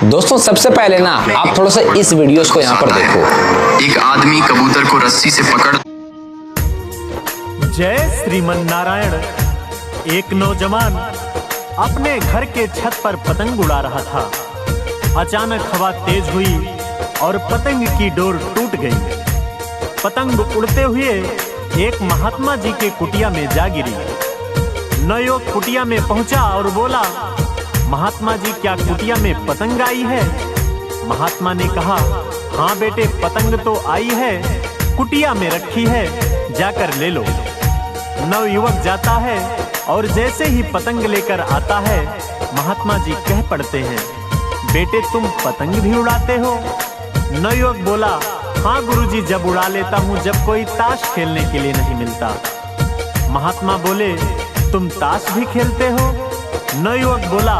दोस्तों सबसे पहले ना आप थोड़ा सा इस वीडियोस को यहाँ पर देखो। एक आदमी कबूतर को रस्सी से पकड़। जय श्रीमन नारायण। एक नौजवान अपने घर के छत पर पतंग उड़ा रहा था। अचानक हवा तेज हुई और पतंग की डोर टूट गई। पतंग उड़ते हुए एक महात्मा जी के कुटिया में जा गिरी। नवयुवक कुटिया में पहुंचा और बोला, महात्मा जी क्या कुटिया में पतंग आई है? महात्मा ने कहा, हाँ बेटे पतंग तो आई है, कुटिया में रखी है, जाकर ले लो। नवयुवक जाता है और जैसे ही पतंग लेकर आता है, महात्मा जी कह पड़ते हैं, बेटे तुम पतंग भी उड़ाते हो? नवयुवक बोला, हाँ गुरुजी, जब उड़ा लेता हूँ जब कोई ताश खेलने के लिए नहीं मिलता। महात्मा बोले, तुम ताश भी खेलते हो? नवयुवक बोला,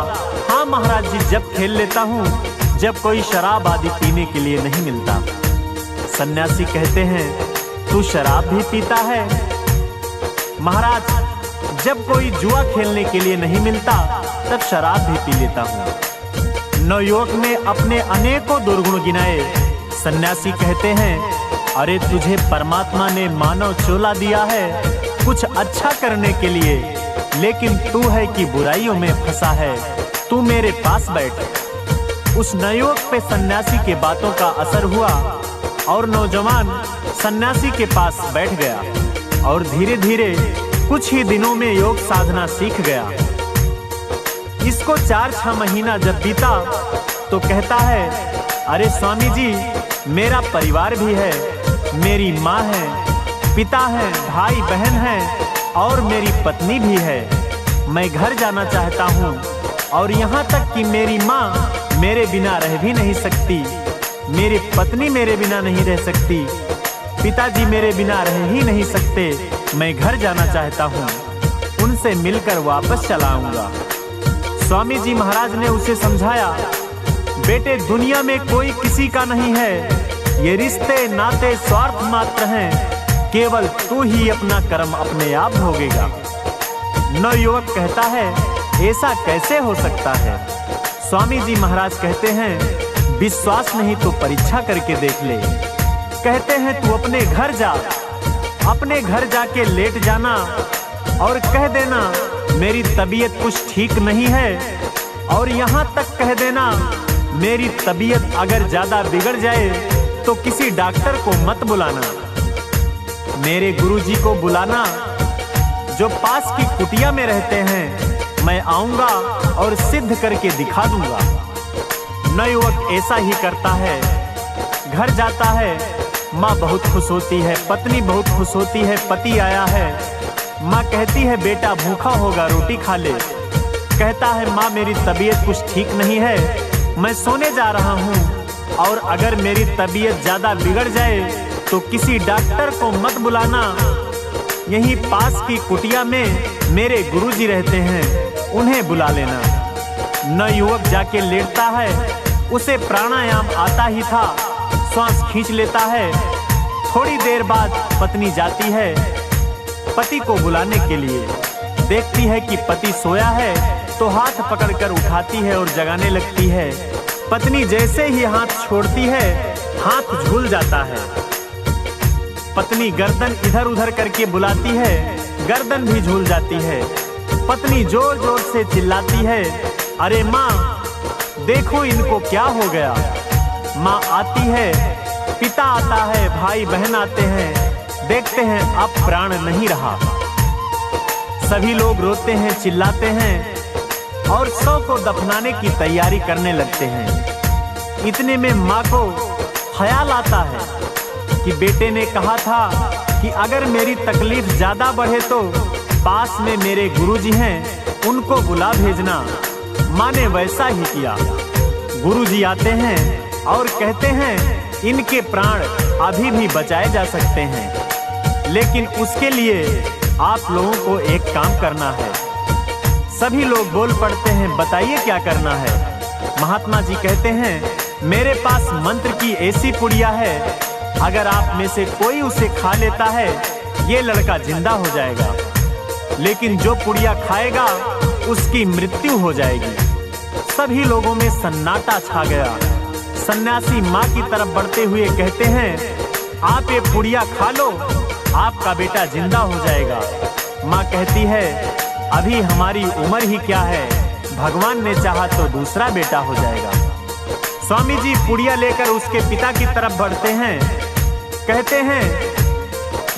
हाँ महाराज जी, जब खेल लेता हूँ जब कोई शराब आदि पीने के लिए नहीं मिलता। सन्यासी कहते हैं, तू शराब भी पीता है? महाराज, जब कोई जुआ खेलने के लिए नहीं मिलता तब शराब भी पी लेता हूँ। नवयुवक ने अपने अनेकों दुर्गुण गिनाए। सन्यासी कहते हैं, अरे तुझे परमात्मा ने मानव चोला दिया है कुछ अच्छा करने के लिए, लेकिन तू है कि बुराइयों में फंसा है, तू मेरे पास बैठ। उस नवयुवक पे सन्यासी के बातों का असर हुआ और नौजवान सन्यासी के पास बैठ गया और धीरे धीरे कुछ ही दिनों में योग साधना सीख गया। इसको 4-6 महीना जब बीता तो कहता है, अरे स्वामी जी, मेरा परिवार भी है, मेरी माँ है, पिता है, भाई बहन है और मेरी पत्नी भी है। मैं घर जाना चाहता हूँ और यहाँ तक कि मेरी माँ मेरे बिना रह भी नहीं सकती, मेरी पत्नी मेरे बिना नहीं रह सकती, पिताजी मेरे बिना रह ही नहीं सकते। मैं घर जाना चाहता हूँ, उनसे मिलकर वापस चला आऊँगा। स्वामी जी महाराज ने उसे समझाया, बेटे दुनिया में कोई किसी का नहीं है, ये रिश्ते नाते स्वार्थ मात्र हैं, केवल तू ही अपना कर्म अपने आप भोगेगा। नवयुवक कहता है, ऐसा कैसे हो सकता है? स्वामी जी महाराज कहते हैं, विश्वास नहीं तो परीक्षा करके देख ले। कहते हैं, तू अपने घर जा, अपने घर जाके लेट जाना और कह देना मेरी तबीयत कुछ ठीक नहीं है, और यहाँ तक कह देना मेरी तबीयत अगर ज्यादा बिगड़ जाए तो किसी डॉक्टर को मत बुलाना, मेरे गुरुजी को बुलाना जो पास की कुटिया में रहते हैं, मैं आऊंगा और सिद्ध करके दिखा दूंगा। नवयुवक ऐसा ही करता है, घर जाता है, माँ बहुत खुश होती है, पत्नी बहुत खुश होती है, पति आया है। माँ कहती है, बेटा भूखा होगा, रोटी खा ले। कहता है, माँ मेरी तबीयत कुछ ठीक नहीं है, मैं सोने जा रहा हूँ, और अगर मेरी तबीयत ज्यादा बिगड़ जाए तो किसी डॉक्टर को मत बुलाना, यहीं पास की कुटिया में मेरे गुरुजी रहते हैं, उन्हें बुला लेना। नवयुवक जाके लेटता है, उसे प्राणायाम आता ही था, श्वास खींच लेता है। थोड़ी देर बाद पत्नी जाती है पति को बुलाने के लिए, देखती है कि पति सोया है तो हाथ पकड़कर उठाती है और जगाने लगती है। पत्नी जैसे ही हाथ छोड़ती है, हाथ झूल जाता है। पत्नी गर्दन इधर उधर करके बुलाती है, गर्दन भी झूल जाती है। पत्नी जोर जोर से चिल्लाती है, अरे माँ देखो इनको क्या हो गया। माँ आती है, पिता आता है, भाई बहन आते हैं, देखते हैं अब प्राण नहीं रहा। सभी लोग रोते हैं, चिल्लाते हैं और शव को दफनाने की तैयारी करने लगते हैं। इतने में माँ को ख्याल आता है कि बेटे ने कहा था कि अगर मेरी तकलीफ ज्यादा बढ़े तो पास में मेरे गुरुजी हैं, उनको बुला भेजना। माँ ने वैसा ही किया। गुरुजी आते हैं और कहते हैं, इनके प्राण अभी भी बचाए जा सकते हैं, लेकिन उसके लिए आप लोगों को एक काम करना है। सभी लोग बोल पड़ते हैं, बताइए क्या करना है। महात्मा जी कहते हैं, मेरे पास मंत्र की ऐसी पुड़िया है, अगर आप में से कोई उसे खा लेता है, ये लड़का जिंदा हो जाएगा, लेकिन जो पुड़िया खाएगा उसकी मृत्यु हो जाएगी। सभी लोगों में सन्नाटा छा गया। सन्यासी माँ की तरफ बढ़ते हुए कहते हैं, आप ये पुड़िया खा लो, आपका बेटा जिंदा हो जाएगा। माँ कहती है, अभी हमारी उम्र ही क्या है, भगवान ने चाहा तो दूसरा बेटा हो जाएगा। स्वामी जी पुड़िया लेकर उसके पिता की तरफ बढ़ते हैं, कहते हैं,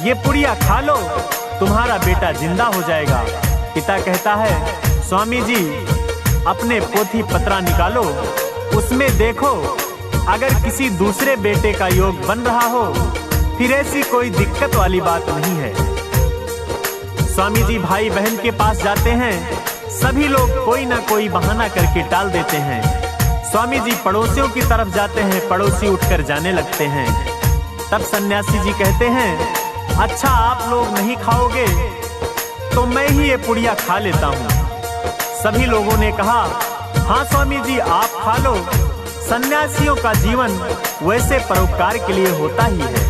ये पुड़िया खा लो, तुम्हारा बेटा जिंदा हो जाएगा। पिता कहता है, स्वामी जी अपने पोथी पत्रा निकालो, उसमें देखो अगर किसी दूसरे बेटे का योग बन रहा हो, फिर ऐसी कोई दिक्कत वाली बात नहीं है। स्वामी जी भाई बहन के पास जाते हैं, सभी लोग कोई ना कोई बहाना करके टाल देते हैं। स्वामी जी पड़ोसियों की तरफ जाते हैं, पड़ोसी उठकर जाने लगते हैं। तब सन्यासी जी कहते हैं, अच्छा आप लोग नहीं खाओगे तो मैं ही ये पुड़िया खा लेता हूँ। सभी लोगों ने कहा, हाँ स्वामी जी आप खा लो, सन्यासियों का जीवन वैसे परोपकार के लिए होता ही है।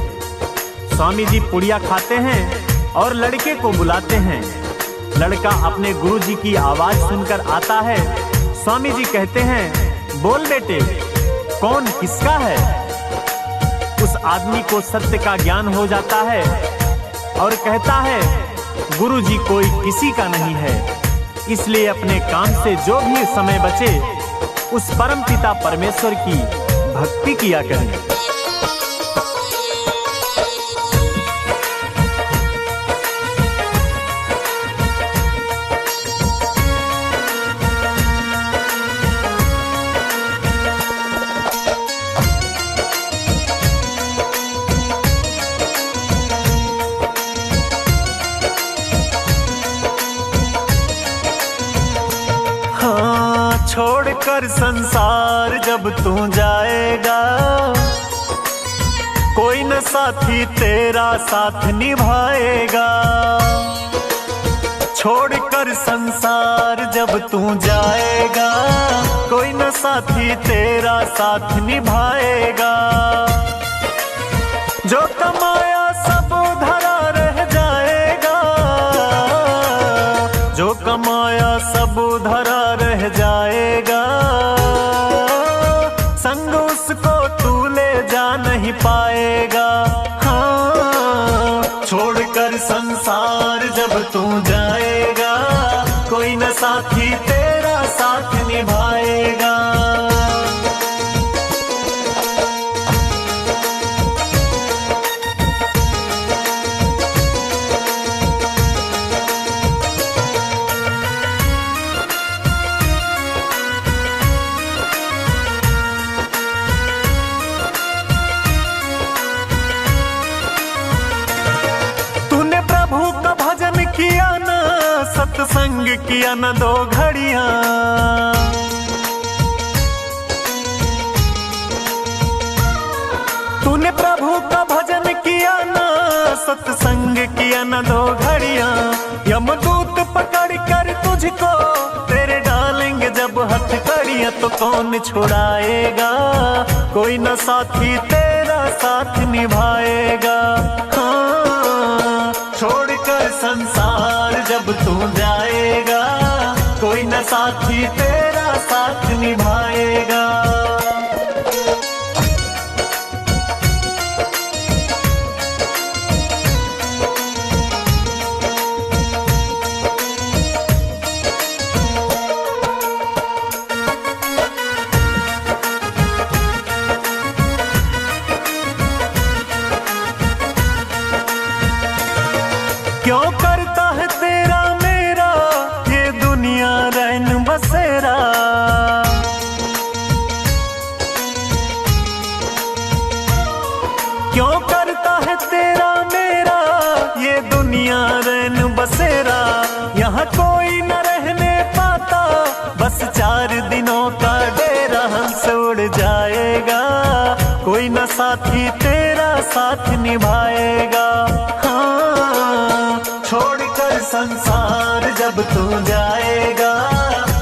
स्वामी जी पुड़िया खाते हैं और लड़के को बुलाते हैं। लड़का अपने गुरुजी की आवाज सुनकर आता है। स्वामी जी कहते हैं, बोल बेटे कौन किसका है। उस आदमी को सत्य का ज्ञान हो जाता है और कहता है, गुरुजी कोई किसी का नहीं है, इसलिए अपने काम से जो भी समय बचे उस परमपिता परमेश्वर की भक्ति किया करें। छोड़कर संसार जब तू जाएगा, कोई न साथी तेरा साथ निभाएगा। छोड़कर संसार जब तू जाएगा, कोई न साथी तेरा साथ निभाएगा। जो कमाया सब धरा रह जाएगा, जो कमाया सब धरा रह जाएगा। संग उसको तू ले जा नहीं पाएगा। हाँ, छोड़कर संसार जब तू जाएगा, कोई न साथी तेरा साथ निभाएगा। सत्संग किया न दो घड़ियां, तूने प्रभु का भजन किया न सत्संग किया न दो घड़ियां। यमदूत पकड़ कर तुझको तेरे डालेंगे जब हथकड़ियां, तो कौन छुड़ाएगा, कोई न साथी तेरा साथ निभाएगा। हाँ, छोड़कर संसार जब तू जाएगा, कोई न साथी तेरा साथ निभाएगा। क्यों करता है तेरा मेरा ये दुनिया रैन बसेरा। क्यों करता है तेरा मेरा ये दुनिया रैन बसेरा। यहाँ कोई न रहने पाता, बस 4 दिनों का डेरा। हमसे उड़ जाएगा, कोई न साथी तेरा साथ निभाएगा। छोड़कर संसार जब तू जाएगा,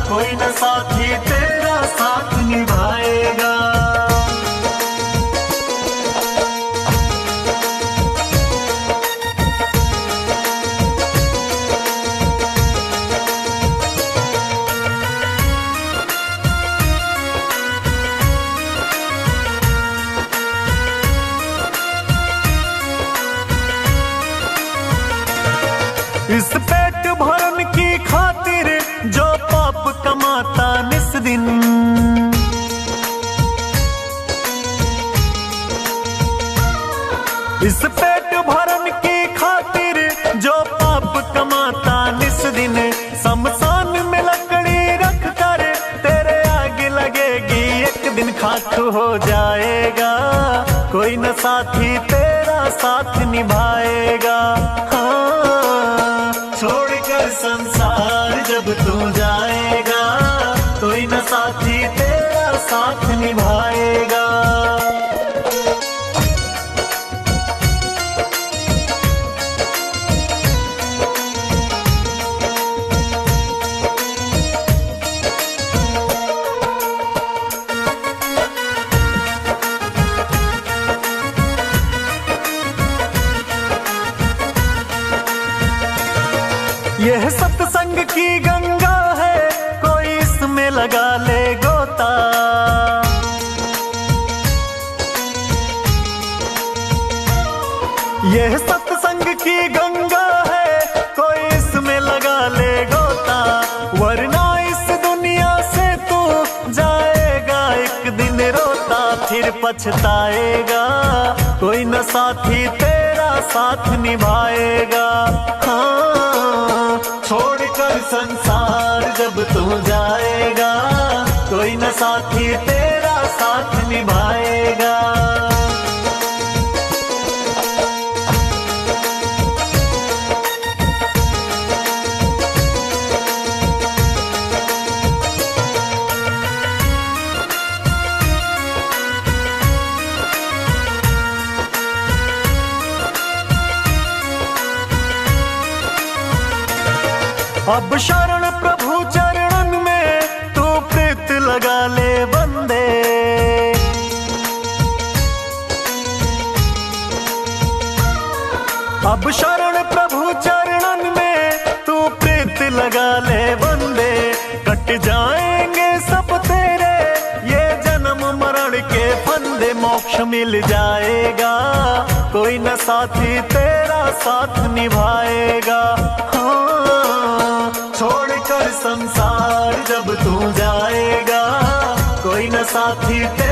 कोई न साथी तेरा साथ निभाएगा। इस पेट भरन की खातिर जो पाप कमाता निस दिन, इस पेट भरन की खातिर जो पाप कमाता निस दिन, शमशान में लकड़ी रख कर तेरे आग लगेगी, एक दिन खाक हो जाएगा, कोई न साथी तेरा साथ निभाएगा। हाँ, छोड़कर संसार जब तू जाएगा, कोई न साथी तेरा साथ निभाएगा। यह सत्संग की गंगा है, कोई इसमें लगा ले गोता, यह सत्संग की गंगा है, कोई इसमें लगा ले गोता, वरना इस दुनिया से तू जाएगा एक दिन रोता, फिर पछताएगा, कोई न साथी तेरा साथ निभाएगा। हाँ, छोड़कर संसार जब तू जाएगा, कोई न साथी तेरा साथ निभाएगा। अब शरण प्रभु चरणन में तू प्रीत लगा ले बंदे, अब शरण प्रभु चरणन में तू प्रीत लगा ले बंदे, कट जाएंगे सब तेरे ये जन्म मरण के फंदे, मोक्ष मिल जाएगा, कोई न साथी तेरा साथ निभाएगा। हाँ, छोड़कर संसार जब तू जाएगा, कोई न साथी तेरा